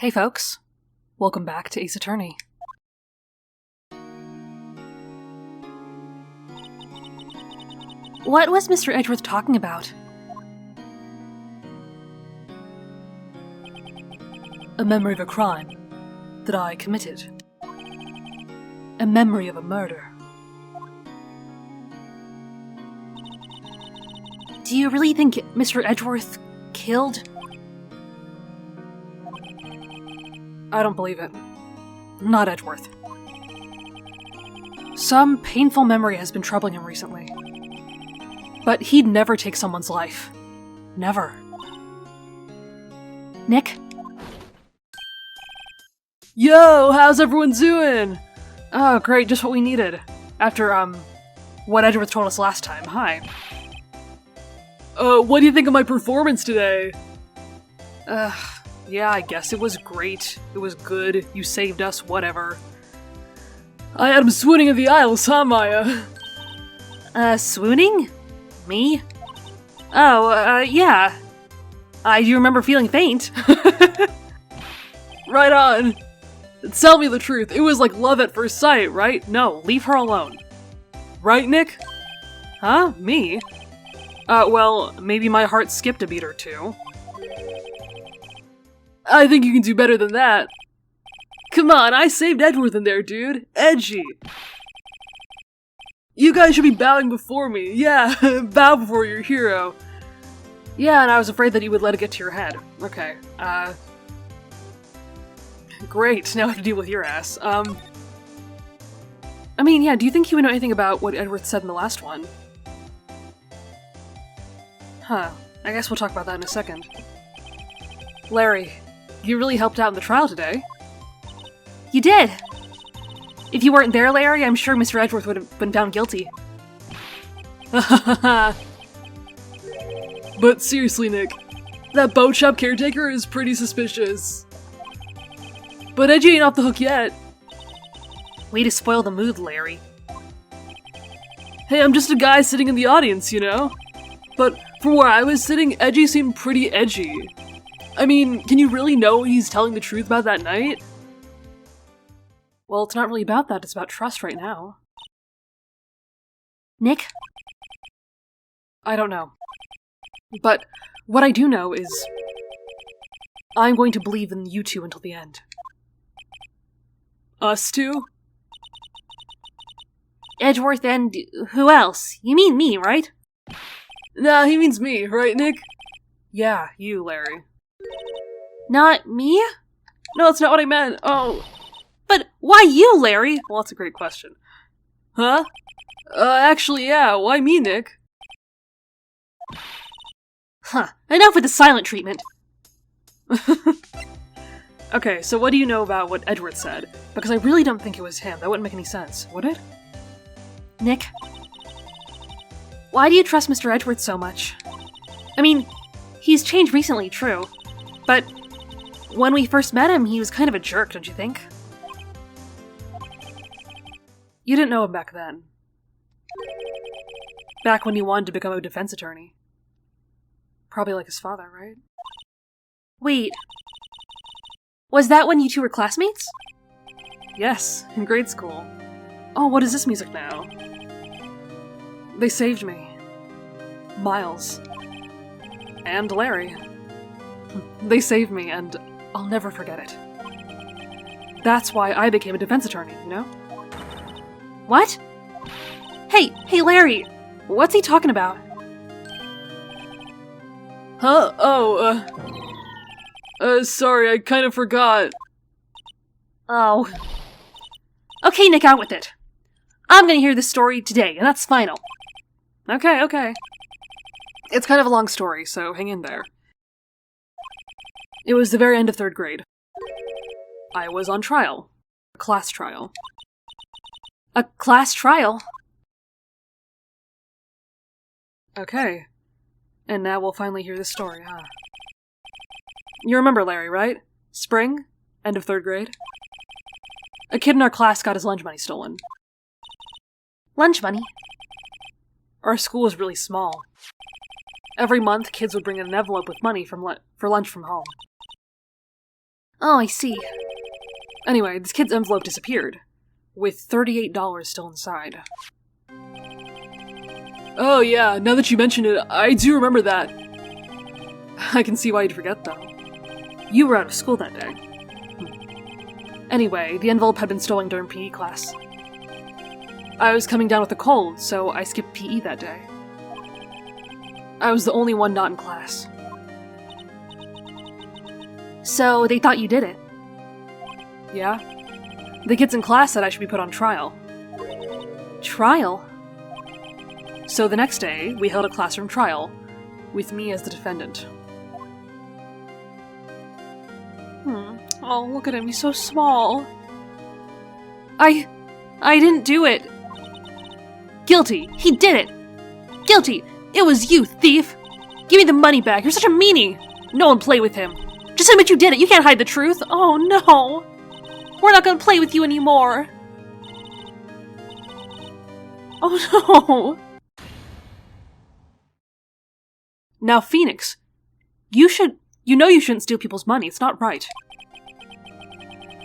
Hey folks, welcome back to Ace Attorney. What was Mr. Edgeworth talking about? A memory of a crime that I committed. A memory of a murder. Do you really think Mr. Edgeworth killed? I don't believe it. Not Edgeworth. Some painful memory has been troubling him recently. But he'd never take someone's life. Never. Nick? Yo, how's everyone doing? Oh, great, just what we needed. After, what Edgeworth told us last time. Hi. What do you think of my performance today? Yeah, I guess it was great. It was good. You saved us, whatever. I had him swooning in the aisles, huh, Maya? Swooning? Me? Oh, yeah. I do remember feeling faint. Right on. Tell me the truth, it was like love at first sight, right? No, leave her alone. Right, Nick? Huh? Me? Well, maybe my heart skipped a beat or two. I think you can do better than that. Come on, I saved Edgeworth in there, dude. Edgy. You guys should be bowing before me. Yeah, bow before your hero. Yeah, and I was afraid that you would let it get to your head. Okay, great, now I have to deal with your ass. I mean, yeah, do you think he would know anything about what Edgeworth said in the last one? Huh, I guess we'll talk about that in a second. Larry, you really helped out in the trial today. You did! If you weren't there, Larry, I'm sure Mr. Edgeworth would have been found guilty. But seriously, Nick, that boat shop caretaker is pretty suspicious. But Edgy ain't off the hook yet. Way to spoil the mood, Larry. Hey, I'm just a guy sitting in the audience, you know? But from where I was sitting, Edgy seemed pretty edgy. I mean, can you really know he's telling the truth about that night? Well, it's not really about that, it's about trust right now. Nick? I don't know. But what I do know is I'm going to believe in you two until the end. Us two? Edgeworth and who else? You mean me, right? Nah, he means me, right, Nick? Yeah, you, Larry. Not me? No, that's not what I meant. Oh. But why you, Larry? Well, that's a great question. Huh? Actually, yeah, why me, Nick? Huh, enough with the silent treatment. Okay, so what do you know about what Edgeworth said? Because I really don't think it was him. That wouldn't make any sense, would it? Nick? Why do you trust Mr. Edgeworth so much? I mean, he's changed recently, true. But when we first met him, he was kind of a jerk, don't you think? You didn't know him back then. Back when he wanted to become a defense attorney. Probably like his father, right? Wait. Was that when you two were classmates? Yes, in grade school. Oh, what is this music now? They saved me. Miles. And Larry. They saved me, and I'll never forget it. That's why I became a defense attorney, you know? What? Hey, Larry! What's he talking about? Huh? Oh, sorry, I kind of forgot. Oh. Okay, Nick, out with it. I'm gonna hear this story today, and that's final. Okay. It's kind of a long story, so hang in there. It was the very end of 3rd grade. I was on trial. A class trial. A class trial? Okay. And now we'll finally hear this story, huh? You remember Larry, right? Spring? End of 3rd grade? A kid in our class got his lunch money stolen. Lunch money? Our school was really small. Every month, kids would bring in an envelope with money for lunch from home. Oh, I see. Anyway, this kid's envelope disappeared, with $38 still inside. Oh yeah, now that you mention it, I do remember that. I can see why you'd forget, though. You were out of school that day. Anyway, the envelope had been stolen during PE class. I was coming down with a cold, so I skipped PE that day. I was the only one not in class. So they thought you did it? Yeah. The kids in class said I should be put on trial. Trial? So the next day, we held a classroom trial, with me as the defendant. Oh, look at him, he's so small. I didn't do it. Guilty. He did it. Guilty. It was you, thief. Give me the money back. You're such a meanie. No one play with him. Just admit you did it. You can't hide the truth. Oh, no. We're not gonna play with you anymore. Oh, no. Now, Phoenix, you know you shouldn't steal people's money. It's not right.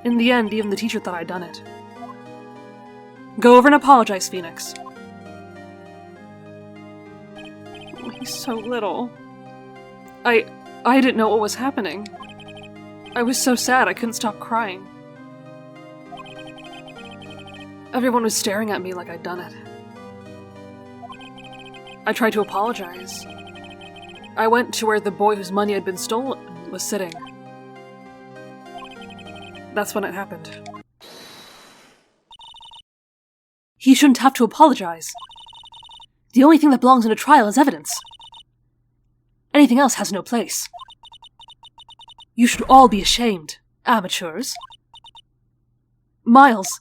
In the end, even the teacher thought I'd done it. Go over and apologize, Phoenix. Oh, he's so little. I didn't know what was happening. I was so sad I couldn't stop crying. Everyone was staring at me like I'd done it. I tried to apologize. I went to where the boy whose money had been stolen was sitting. That's when it happened. He shouldn't have to apologize. The only thing that belongs in a trial is evidence. Anything else has no place. You should all be ashamed, amateurs. Miles.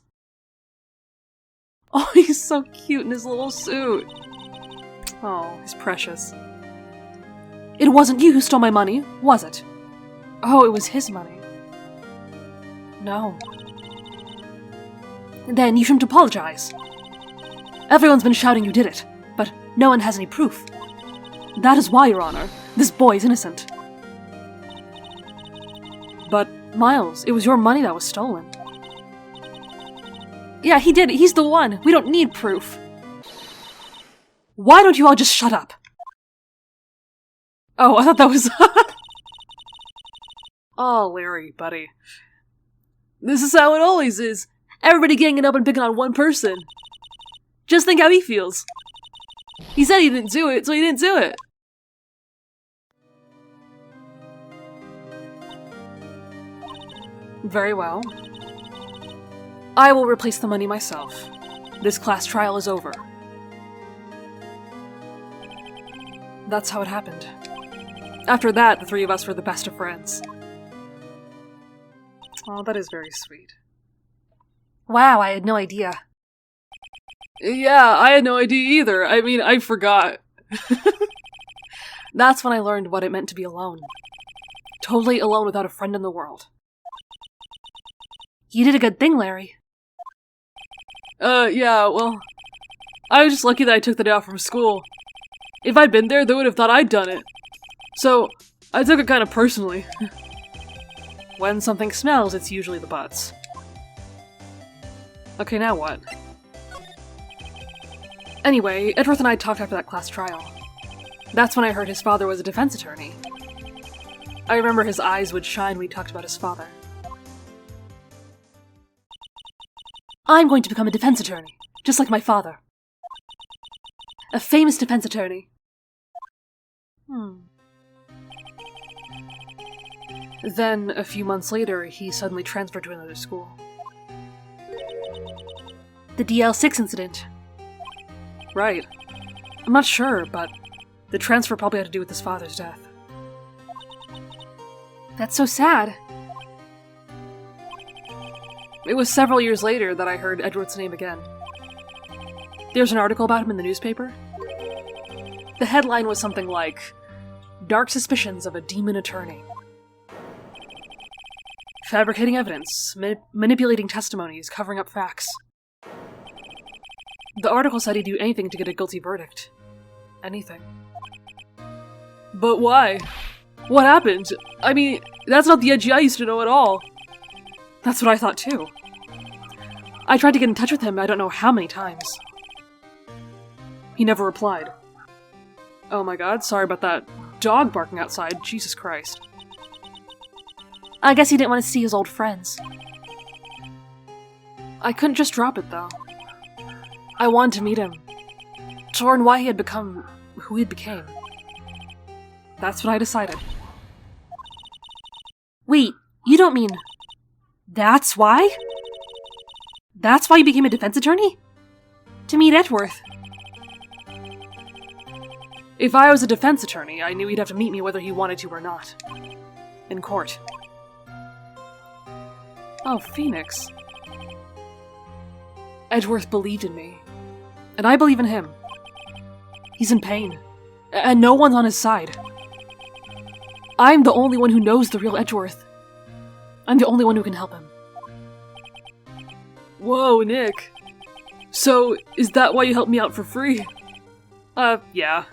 Oh, he's so cute in his little suit. Oh, he's precious. It wasn't you who stole my money, was it? Oh, it was his money. No. Then you shouldn't apologize. Everyone's been shouting you did it, but no one has any proof. That is why, Your Honor, this boy is innocent. But, Miles, it was your money that was stolen. Yeah, he did it. He's the one. We don't need proof. Why don't you all just shut up? Oh, I thought that was... Oh, Larry, buddy. This is how it always is. Everybody ganging up and picking on one person. Just think how he feels. He said he didn't do it, so he didn't do it. Very well. I will replace the money myself. This class trial is over. That's how it happened. After that, the three of us were the best of friends. Oh, that is very sweet. Wow, I had no idea. Yeah, I had no idea either. I mean, I forgot. That's when I learned what it meant to be alone. Totally alone without a friend in the world. You did a good thing, Larry. Yeah, well, I was just lucky that I took the day off from school. If I'd been there, they would have thought I'd done it. So, I took it kind of personally. When something smells, it's usually the butts. Okay, now what? Anyway, Edgeworth and I talked after that class trial. That's when I heard his father was a defense attorney. I remember his eyes would shine when he talked about his father. I'm going to become a defense attorney, just like my father. A famous defense attorney. Then, a few months later, he suddenly transferred to another school. The DL6 incident. Right. I'm not sure, but the transfer probably had to do with his father's death. That's so sad. It was several years later that I heard Edgeworth's name again. There's an article about him in the newspaper. The headline was something like, "Dark Suspicions of a Demon Attorney." Fabricating evidence, manipulating testimonies, covering up facts. The article said he'd do anything to get a guilty verdict. Anything. But why? What happened? I mean, that's not the Edgy I used to know at all. That's what I thought too. I tried to get in touch with him I don't know how many times. He never replied. Oh my god, sorry about that dog barking outside, Jesus Christ. I guess he didn't want to see his old friends. I couldn't just drop it though. I wanted to meet him, to learn why he had become who he became. That's what I decided. Wait, you don't mean... That's why? That's why you became a defense attorney? To meet Edgeworth. If I was a defense attorney, I knew he'd have to meet me whether he wanted to or not. In court. Oh, Phoenix. Edgeworth believed in me. And I believe in him. He's in pain. And no one's on his side. I'm the only one who knows the real Edgeworth. I'm the only one who can help him. Whoa, Nick. So, is that why you helped me out for free? Yeah.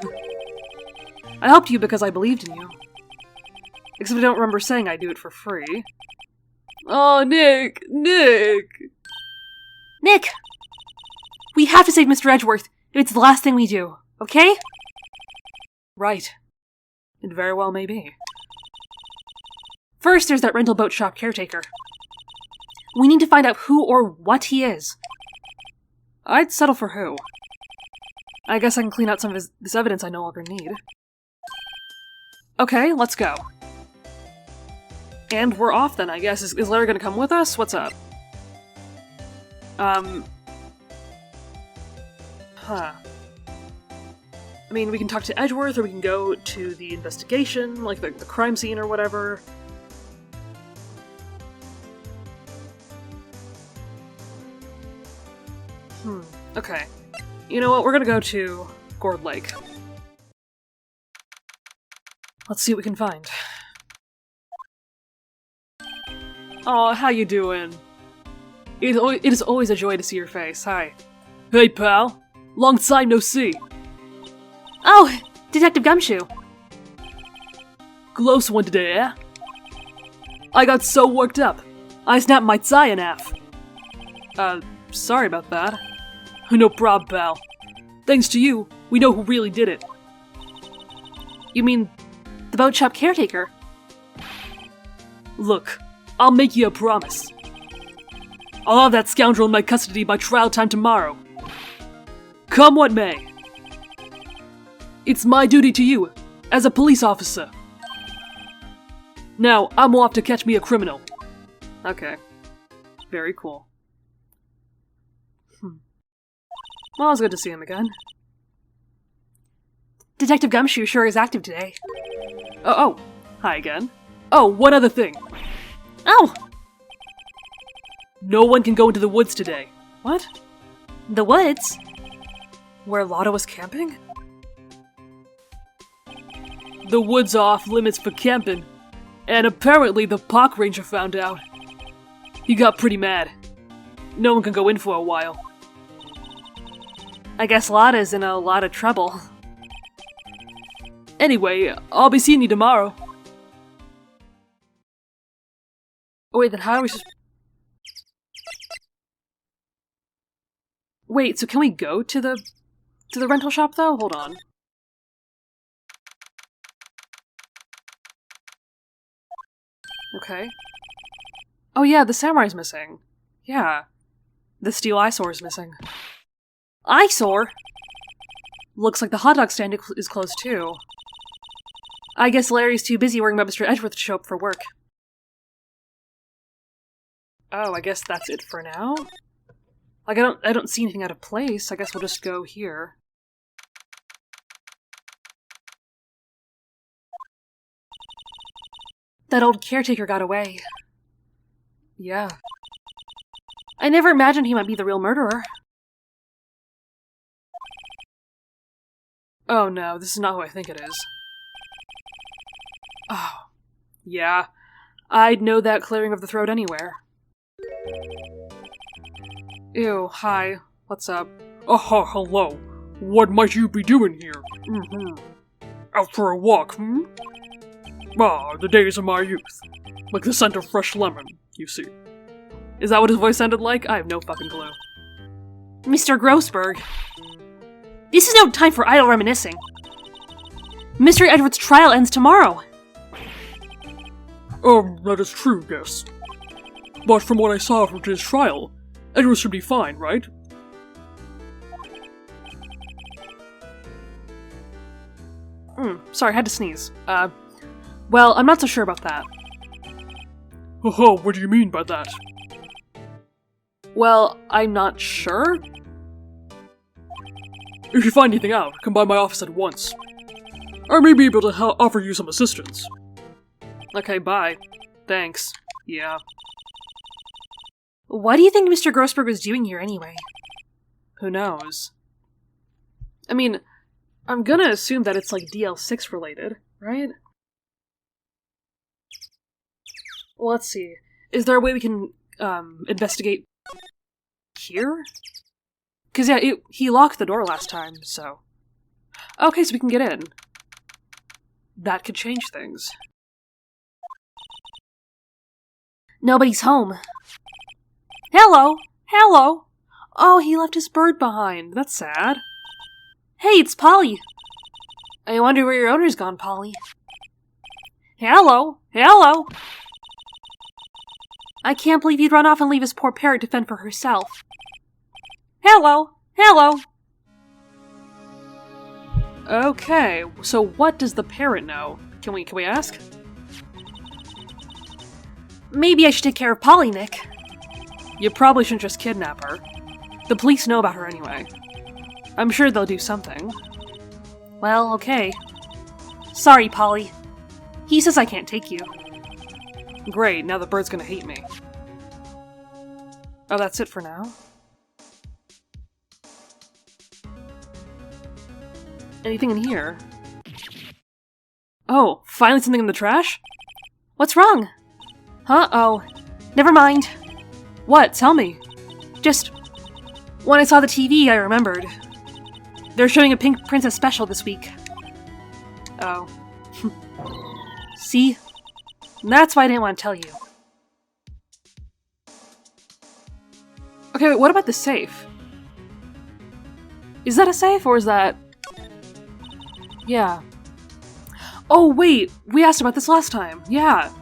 I helped you because I believed in you. Except I don't remember saying I'd do it for free. Oh, Nick! Nick! Nick! We have to save Mr. Edgeworth if it's the last thing we do, okay? Right. It very well may be. First, there's that rental boat shop caretaker. We need to find out who or what he is. I'd settle for who. I guess I can clean out some of this evidence I no longer need. Okay, let's go. And we're off then, I guess. Is Larry gonna come with us? What's up? Huh. I mean, we can talk to Edgeworth, or we can go to the investigation, like the crime scene or whatever. Okay. You know what, we're gonna go to Gourd Lake. Let's see what we can find. Aw, how you doing? It is always a joy to see your face. Hi. Hey, pal. Long time no see. Oh, Detective Gumshoe. Close one today, eh? I got so worked up. I snapped my tie in half. Sorry about that. No prob, pal. Thanks to you, we know who really did it. You mean the boat shop caretaker? Look, I'll make you a promise. I'll have that scoundrel in my custody by trial time tomorrow. Come what may. It's my duty to you, as a police officer. Now, I'm off to catch me a criminal. Okay. Very cool. Well, it was good to see him again. Detective Gumshoe sure is active today. Oh, hi again. Oh, one other thing. Oh! No one can go into the woods today. What? The woods? Where Lotta was camping? The woods are off limits for camping, and apparently the park ranger found out. He got pretty mad. No one can go in for a while. I guess Lotta's in a lot of trouble. Anyway, I'll be seeing you tomorrow. Oh wait, then how are we supposed... Wait, so can we go to the rental shop though? Hold on. Okay. Oh yeah, the samurai's missing. Yeah. The steel eyesore's missing. Eyesore? Looks like the hot dog stand is closed too. I guess Larry's too busy worrying about Mr. Edgeworth to show up for work. Oh, I guess that's it for now? Like, I don't see anything out of place. I guess we'll just go here. That old caretaker got away. Yeah. I never imagined he might be the real murderer. Oh no, this is not who I think it is. Oh. Yeah. I'd know that clearing of the throat anywhere. Ew, hi. What's up? Aha, hello. What might you be doing here? Out for a walk, Ah, the days of my youth. Like the scent of fresh lemon, you see. Is that what his voice sounded like? I have no fucking clue. Mr. Grossberg. This is no time for idle reminiscing. Mr. Edward's trial ends tomorrow. That is true, yes. But from what I saw from his trial, Edward should be fine, right? Sorry, I had to sneeze. Well, I'm not so sure about that. Oh, what do you mean by that? Well, I'm not sure? If you find anything out, come by my office at once. I may be able to offer you some assistance. Okay, bye. Thanks. Yeah. What do you think Mr. Grossberg was doing here anyway? Who knows? I mean, I'm gonna assume that it's like DL6 related, right? Well, let's see. Is there a way we can, investigate here? Because, yeah, he locked the door last time, so... Okay, so we can get in. That could change things. Nobody's home. Hello! Hello! Oh, he left his bird behind. That's sad. Hey, it's Polly! I wonder where your owner's gone, Polly. Hello! Hello! I can't believe he'd run off and leave his poor parrot to fend for herself. Hello! Hello! Okay, so what does the parrot know? Can we ask? Maybe I should take care of Polly, Nick. You probably shouldn't just kidnap her. The police know about her anyway. I'm sure they'll do something. Well, okay. Sorry, Polly. He says I can't take you. Great, now the bird's gonna hate me. Oh, that's it for now? Anything in here? Oh, finally something in the trash? What's wrong? Huh? Oh, never mind. What? Tell me. Just, when I saw the TV, I remembered. They're showing a Pink Princess special this week. Oh. See? That's why I didn't want to tell you. Okay, wait, what about the safe? Is that a safe, or is that... Yeah. Oh, wait! We asked about this last time. Yeah.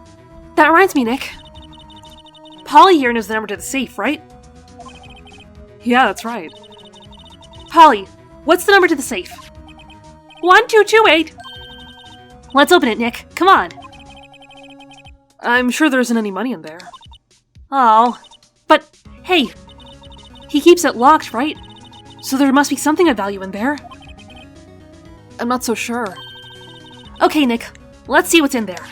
That reminds me, Nick. Polly here knows the number to the safe, right? Yeah, that's right. Polly, what's the number to the safe? 1228! Let's open it, Nick. Come on. I'm sure there isn't any money in there. Oh. But, hey. He keeps it locked, right? So there must be something of value in there. I'm not so sure. Okay, Nick. Let's see what's in there.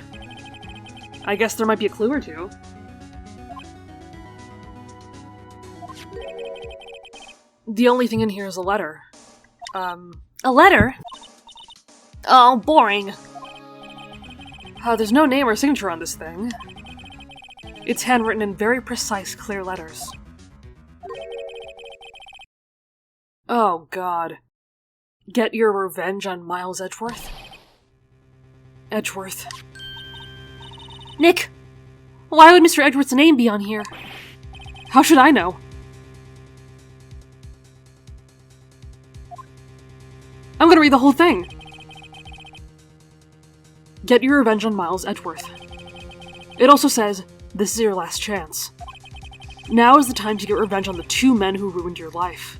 I guess there might be a clue or two. The only thing in here is a letter. A letter? Oh, boring. There's no name or signature on this thing. It's handwritten in very precise, clear letters. Oh, God. Get your revenge on Miles Edgeworth? Edgeworth. Nick! Why would Mr. Edgeworth's name be on here? How should I know? I'm gonna read the whole thing! Get your revenge on Miles Edgeworth. It also says, this is your last chance. Now is the time to get revenge on the two men who ruined your life.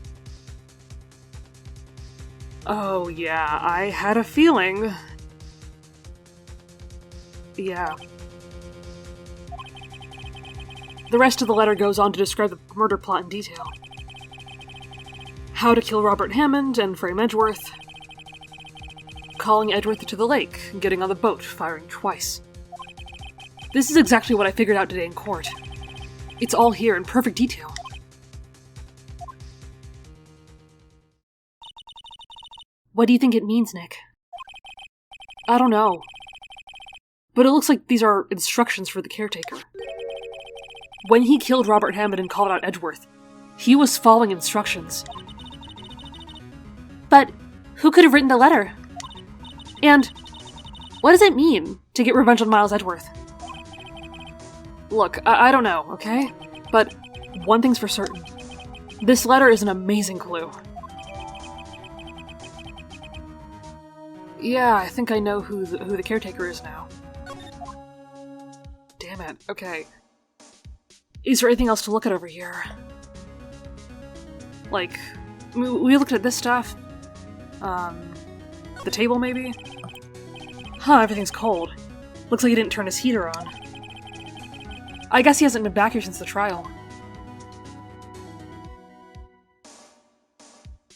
Oh yeah, I had a feeling. Yeah. The rest of the letter goes on to describe the murder plot in detail. How to kill Robert Hammond and frame Edgeworth. Calling Edgeworth to the lake, getting on the boat, firing twice. This is exactly what I figured out today in court. It's all here in perfect detail. What do you think it means, Nick? I don't know. But it looks like these are instructions for the caretaker. When he killed Robert Hammond and called out Edgeworth, he was following instructions. But who could have written the letter? And what does it mean to to get revenge on Miles Edgeworth. Look, I don't know, okay? But one thing's for certain. This letter is an amazing clue. Yeah, I think I know who the caretaker is now. Damn it, okay. Is there anything else to look at over here? Like, we looked at this stuff. The table, maybe? Huh, everything's cold. Looks like he didn't turn his heater on. I guess he hasn't been back here since the trial.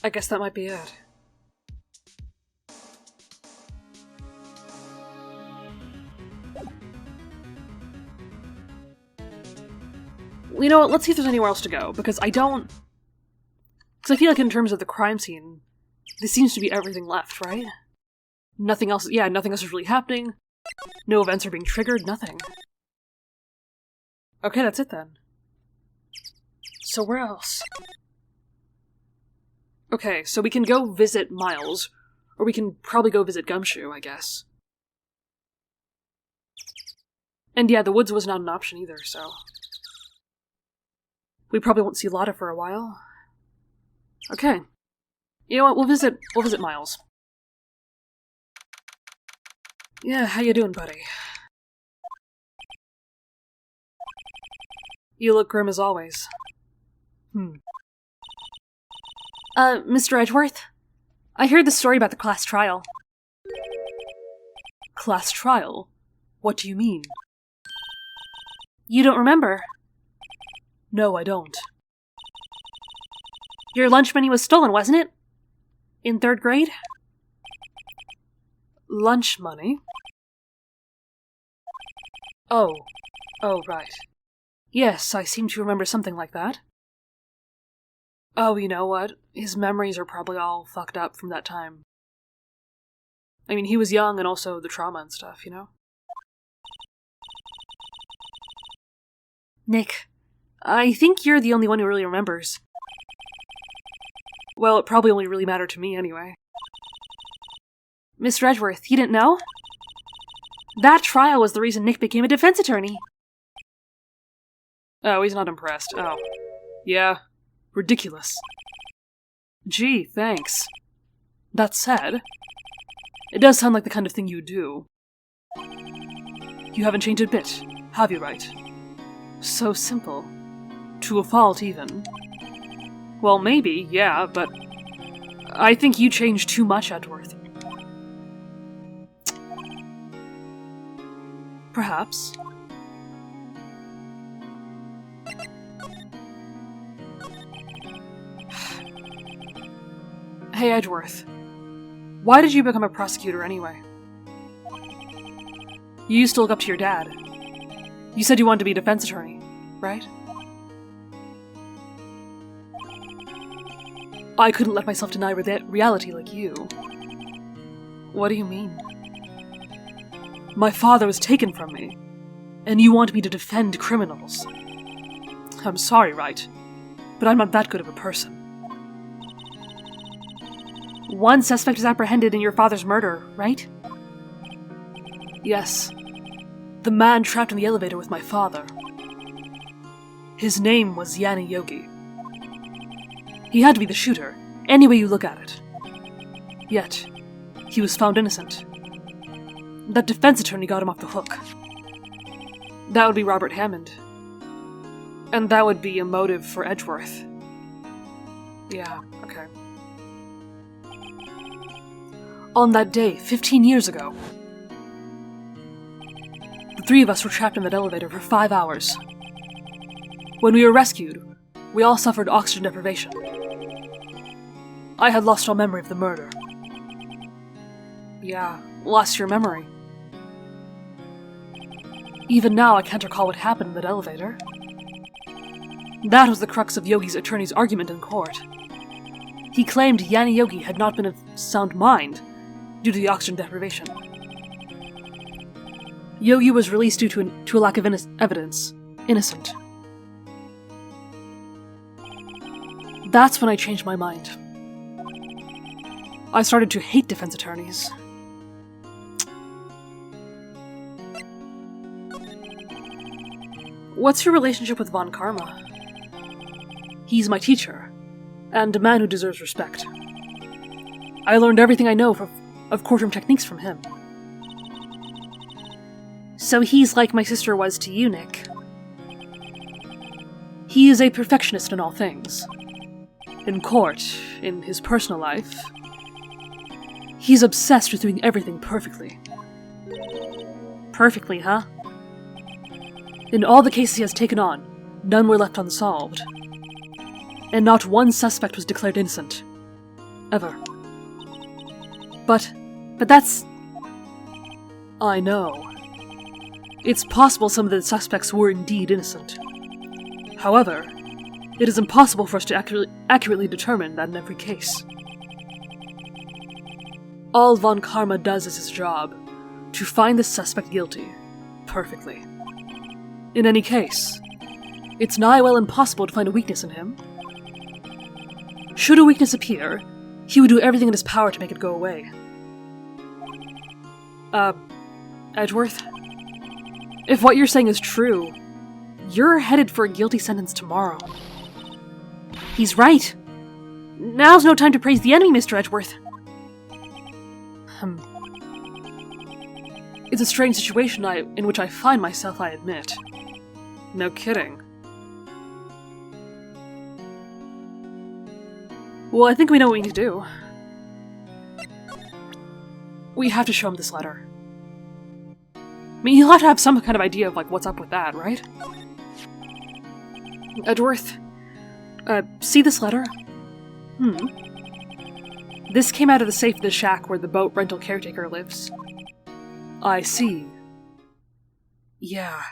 I guess that might be it. You know what, let's see if there's anywhere else to go, because I feel like in terms of the crime scene, this seems to be everything left, right? Nothing else is really happening. No events are being triggered, nothing. Okay, that's it then. So where else? Okay, so we can go visit Miles, or we can probably go visit Gumshoe, I guess. And yeah, the woods was not an option either, so... We probably won't see Lotta for a while. Okay. You know what, we'll visit Miles. Yeah, how you doing, buddy? You look grim as always. Mr. Edgeworth? I heard the story about the class trial. Class trial? What do you mean? You don't remember? No, I don't. Your lunch money was stolen, wasn't it? In 3rd grade? Lunch money? Oh, right. Yes, I seem to remember something like that. Oh, you know what? His memories are probably all fucked up from that time. I mean, he was young and also the trauma and stuff, you know? Nick, I think you're the only one who really remembers. Well, it probably only really mattered to me anyway. Mr. Edgeworth, you didn't know? That trial was the reason Nick became a defense attorney. Oh, he's not impressed. Oh. Yeah. Ridiculous. Gee, thanks. That said, it does sound like the kind of thing you do. You haven't changed a bit, have you, Wright? So simple. To a fault, even. Well, maybe, yeah, but I think you changed too much, Edgeworth. Perhaps. Hey, Edgeworth. Why did you become a prosecutor anyway? You used to look up to your dad. You said you wanted to be a defense attorney, right? I couldn't let myself deny reality like you. What do you mean? My father was taken from me, and you want me to defend criminals. I'm sorry, Wright, but I'm not that good of a person. One suspect is apprehended in your father's murder, right? Yes. The man trapped in the elevator with my father. His name was Yanni Yogi. He had to be the shooter, any way you look at it. Yet, he was found innocent. That defense attorney got him off the hook. That would be Robert Hammond. And that would be a motive for Edgeworth. Yeah, okay. On that day, 15 years ago, the 3 of us were trapped in that elevator for 5 hours. When we were rescued, we all suffered oxygen deprivation. I had lost all memory of the murder. Yeah, lost your memory. Even now, I can't recall what happened in that elevator. That was the crux of Yogi's attorney's argument in court. He claimed Yanni Yogi had not been of sound mind due to the oxygen deprivation. Yogi was released due to a lack of evidence. Innocent. That's when I changed my mind. I started to hate defense attorneys. What's your relationship with Von Karma? He's my teacher, and a man who deserves respect. I learned everything I know of courtroom techniques from him. So he's like my sister was to you, Nick. He is a perfectionist in all things. In court, in his personal life, he's obsessed with doing everything perfectly. Perfectly, huh? In all the cases he has taken on, none were left unsolved. And not one suspect was declared innocent. Ever. But that's... I know. It's possible some of the suspects were indeed innocent. However, it is impossible for us to accurately determine that in every case. All Von Karma does is his job, to find the suspect guilty, perfectly. In any case, it's nigh well impossible to find a weakness in him. Should a weakness appear, he would do everything in his power to make it go away. Edgeworth? If what you're saying is true, you're headed for a guilty sentence tomorrow. He's right. Now's no time to praise the enemy, Mr. Edgeworth. It's a strange situation in which I find myself, I admit. No kidding. Well, I think we know what we need to do. We have to show him this letter. I mean, he'll have to have some kind of idea of, like, what's up with that, right? Edgeworth, see this letter? This came out of the safe of the shack where the boat rental caretaker lives. I see. Yeah.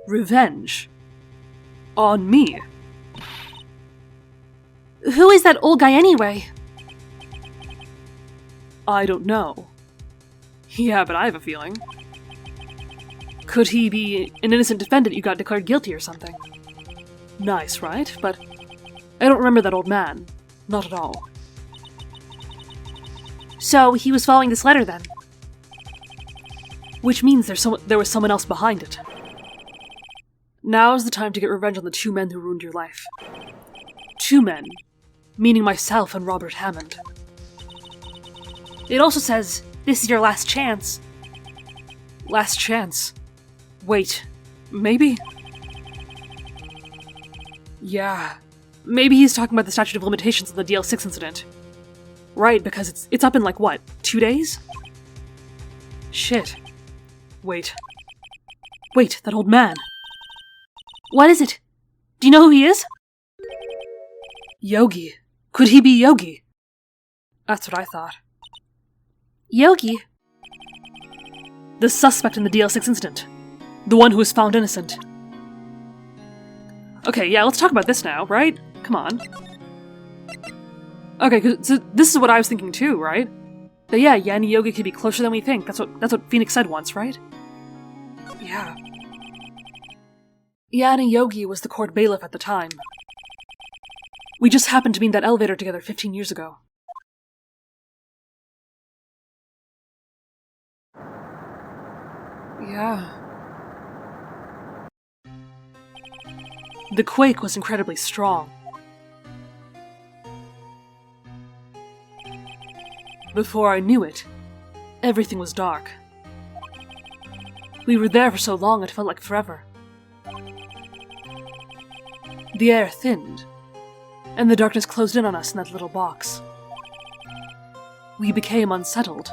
Revenge. On me. Who is that old guy anyway? I don't know. Yeah, but I have a feeling. Could he be an innocent defendant you got declared guilty or something? Nice, right? But I don't remember that old man. Not at all. So he was following this letter then? Which means there was someone else behind it. Now's the time to get revenge on the two men who ruined your life. Two men, meaning myself and Robert Hammond. It also says, this is your last chance. Last chance? Wait, maybe? Yeah, maybe he's talking about the statute of limitations of the DL6 incident. Right, because it's up in like, what, 2 days? Shit. Wait, that old man. What is it? Do you know who he is? Yogi. Could he be Yogi? That's what I thought. Yogi? The suspect in the DL6 incident. The one who was found innocent. Okay, yeah, let's talk about this now, right? Come on. Okay, so this is what I was thinking too, right? That yeah, Yan and Yogi could be closer than we think. That's what Phoenix said once, right? Yeah. Yan and Yogi was the court bailiff at the time. We just happened to be in that elevator together 15 years ago. Yeah. The quake was incredibly strong. Before I knew it, everything was dark. We were there for so long it felt like forever. The air thinned, and the darkness closed in on us in that little box. We became unsettled.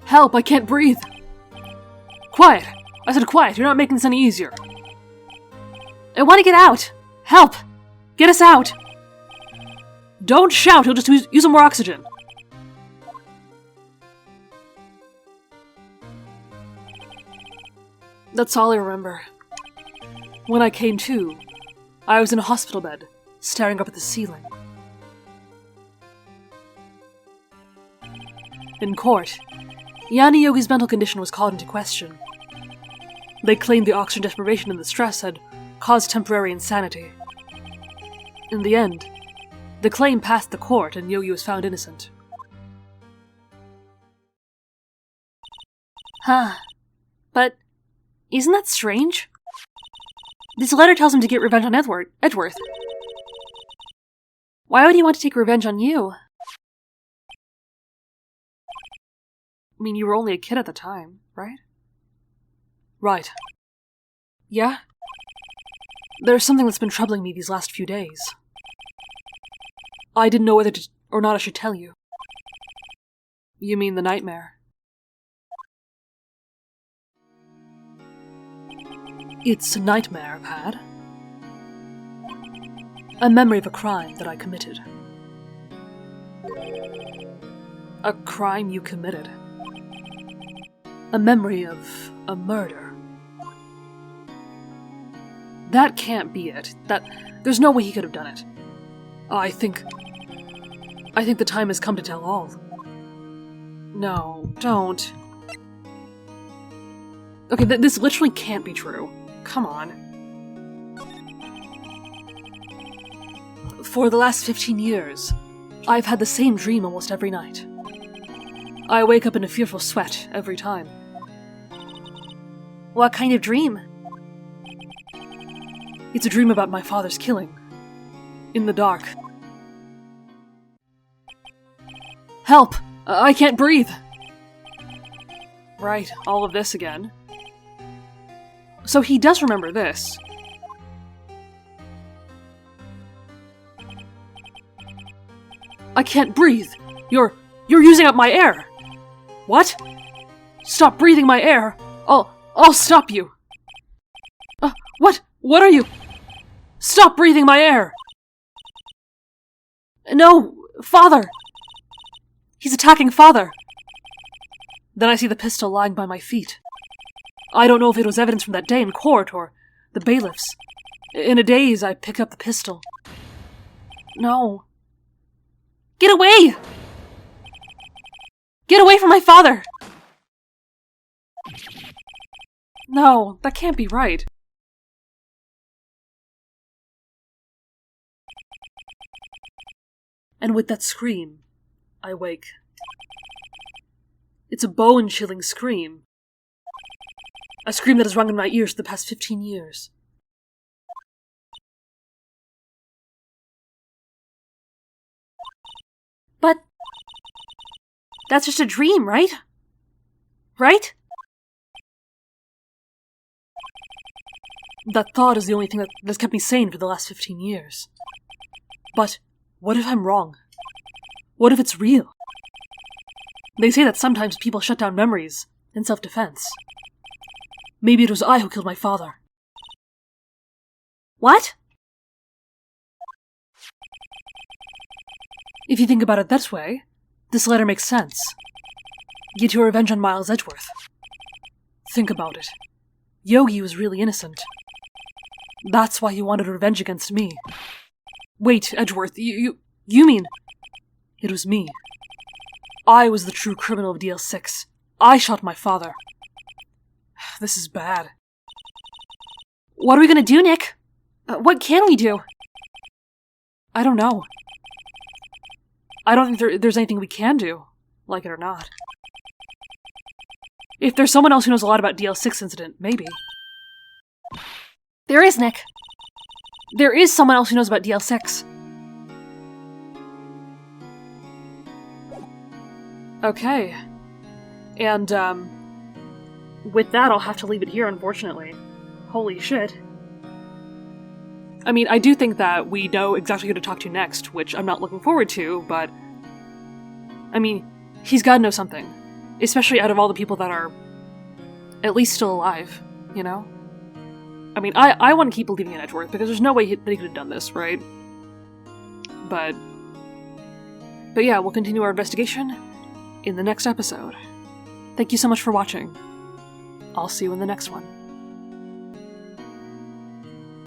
Help, I can't breathe! Quiet! I said quiet, you're not making this any easier. I want to get out! Help! Get us out! Don't shout, he'll just use some more oxygen. That's all I remember. When I came to, I was in a hospital bed, staring up at the ceiling. In court, Yani Yogi's mental condition was called into question. They claimed the oxygen deprivation and the stress had caused temporary insanity. In the end, the claim passed the court and Yogi was found innocent. Huh. But isn't that strange? This letter tells him to get revenge on Edgeworth. Why would he want to take revenge on you? I mean, you were only a kid at the time, right? Right. Yeah? There's something that's been troubling me these last few days. I didn't know whether or not I should tell you. You mean the nightmare? It's a nightmare I've had. A memory of a crime that I committed. A crime you committed? A memory of a murder. That can't be it. There's no way he could have done it. I think the time has come to tell all. No, don't. Okay, this literally can't be true. Come on. For the last 15 years, I've had the same dream almost every night. I wake up in a fearful sweat every time. What kind of dream? It's a dream about my father's killing. In the dark. Help! I can't breathe! Right, all of this again. So he does remember this. I can't breathe! You're using up my air! What? Stop breathing my air! I'll stop you! What? What are you? Stop breathing my air! No! Father! He's attacking Father! Then I see the pistol lying by my feet. I don't know if it was evidence from that day in court or the bailiffs. In a daze, I pick up the pistol. No. Get away! Get away from my father! No, that can't be right. And with that scream, I wake. It's a bone-chilling scream. A scream that has rung in my ears for the past 15 years. But that's just a dream, right? Right? That thought is the only thing that's kept me sane for the last 15 years. But what if I'm wrong? What if it's real? They say that sometimes people shut down memories in self-defense. Maybe it was I who killed my father. What? If you think about it that way, this letter makes sense. Get your revenge on Miles Edgeworth. Think about it. Yogi was really innocent. That's why he wanted revenge against me. Wait, Edgeworth, you mean... It was me. I was the true criminal of DL6. I shot my father. This is bad. What are we gonna do, Nick? What can we do? I don't know. I don't think there's anything we can do, like it or not. If there's someone else who knows a lot about DL6 incident, maybe. There is, Nick. There is someone else who knows about DL6. Okay. And, with that, I'll have to leave it here, unfortunately. Holy shit. I mean, I do think that we know exactly who to talk to next, which I'm not looking forward to, but... I mean, he's gotta know something. Especially out of all the people that are at least still alive, you know? I mean, I want to keep believing in Edgeworth, because there's no way that he could have done this, right? But yeah, we'll continue our investigation in the next episode. Thank you so much for watching. I'll see you in the next one.